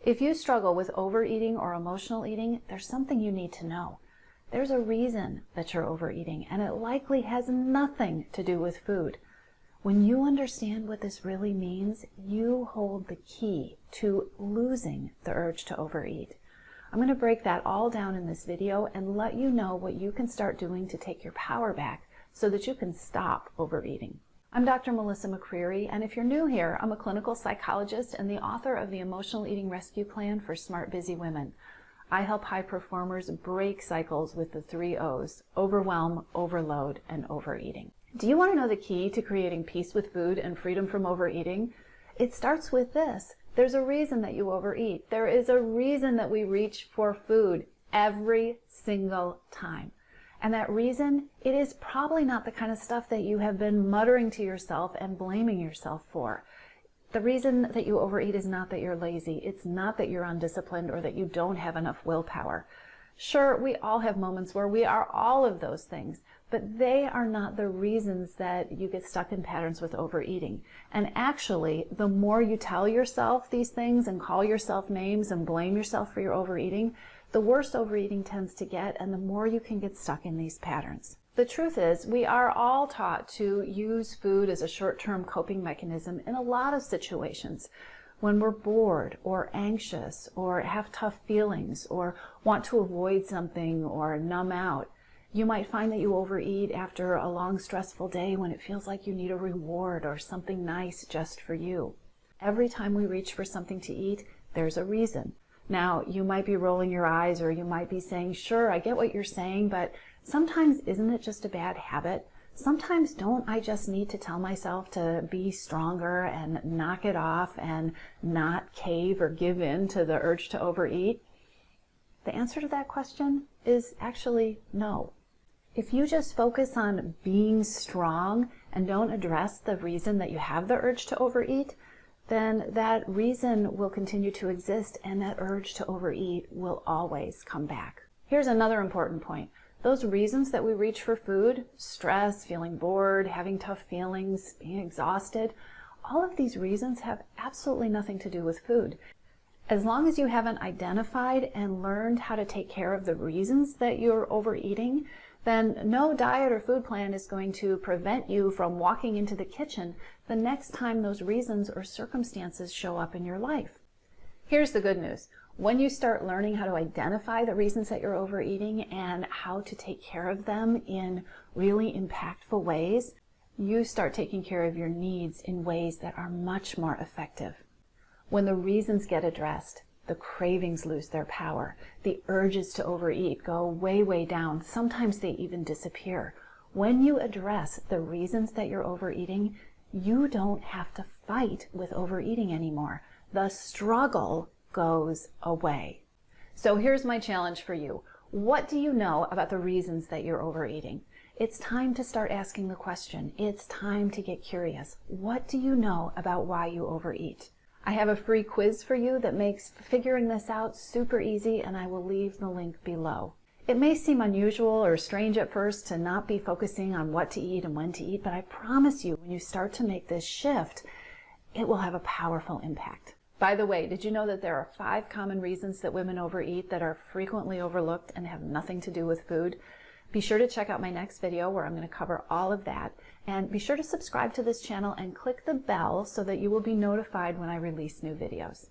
If you struggle with overeating or emotional eating, there's something you need to know. There's a reason that you're overeating, and it likely has nothing to do with food. When you understand what this really means, you hold the key to losing the urge to overeat. I'm going to break that all down in this video and let you know what you can start doing to take your power back so that you can stop overeating. I'm Dr. Melissa McCreery, and if you're new here, I'm a clinical psychologist and the author of the Emotional Eating Rescue Plan for Smart, Busy Women. I help high performers break cycles with the 3 O's: overwhelm, overload, and overeating. Do you want to know the key to creating peace with food and freedom from overeating? It starts with this. There's a reason that you overeat. There is a reason that we reach for food every single time. And that reason, it is probably not the kind of stuff that you have been muttering to yourself and blaming yourself for. The reason that you overeat is not that you're lazy. It's not that you're undisciplined or that you don't have enough willpower. Sure, we all have moments where we are all of those things, but they are not the reasons that you get stuck in patterns with overeating. And actually, the more you tell yourself these things and call yourself names and blame yourself for your overeating, the worse overeating tends to get, and the more you can get stuck in these patterns. The truth is, we are all taught to use food as a short-term coping mechanism in a lot of situations. When we're bored or anxious or have tough feelings or want to avoid something or numb out, you might find that you overeat after a long, stressful day when it feels like you need a reward or something nice just for you. Every time we reach for something to eat, there's a reason. Now, you might be rolling your eyes or you might be saying, sure, I get what you're saying, but sometimes isn't it just a bad habit? Sometimes don't I just need to tell myself to be stronger and knock it off and not cave or give in to the urge to overeat? The answer to that question is actually no. If you just focus on being strong and don't address the reason that you have the urge to overeat, then that reason will continue to exist and that urge to overeat will always come back. Here's another important point. Those reasons that we reach for food, stress, feeling bored, having tough feelings, being exhausted, all of these reasons have absolutely nothing to do with food. As long as you haven't identified and learned how to take care of the reasons that you're overeating, then no diet or food plan is going to prevent you from walking into the kitchen the next time those reasons or circumstances show up in your life. Here's the good news. When you start learning how to identify the reasons that you're overeating and how to take care of them in really impactful ways, you start taking care of your needs in ways that are much more effective. When the reasons get addressed, the cravings lose their power. The urges to overeat go way, way down. Sometimes they even disappear. When you address the reasons that you're overeating, you don't have to fight with overeating anymore. The struggle goes away. So here's my challenge for you. What do you know about the reasons that you're overeating? It's time to start asking the question. It's time to get curious. What do you know about why you overeat? I have a free quiz for you that makes figuring this out super easy, and I will leave the link below. It may seem unusual or strange at first to not be focusing on what to eat and when to eat, but I promise you, when you start to make this shift, it will have a powerful impact. By the way, did you know that there are 5 common reasons that women overeat that are frequently overlooked and have nothing to do with food? Be sure to check out my next video where I'm going to cover all of that. And be sure to subscribe to this channel and click the bell so that you will be notified when I release new videos.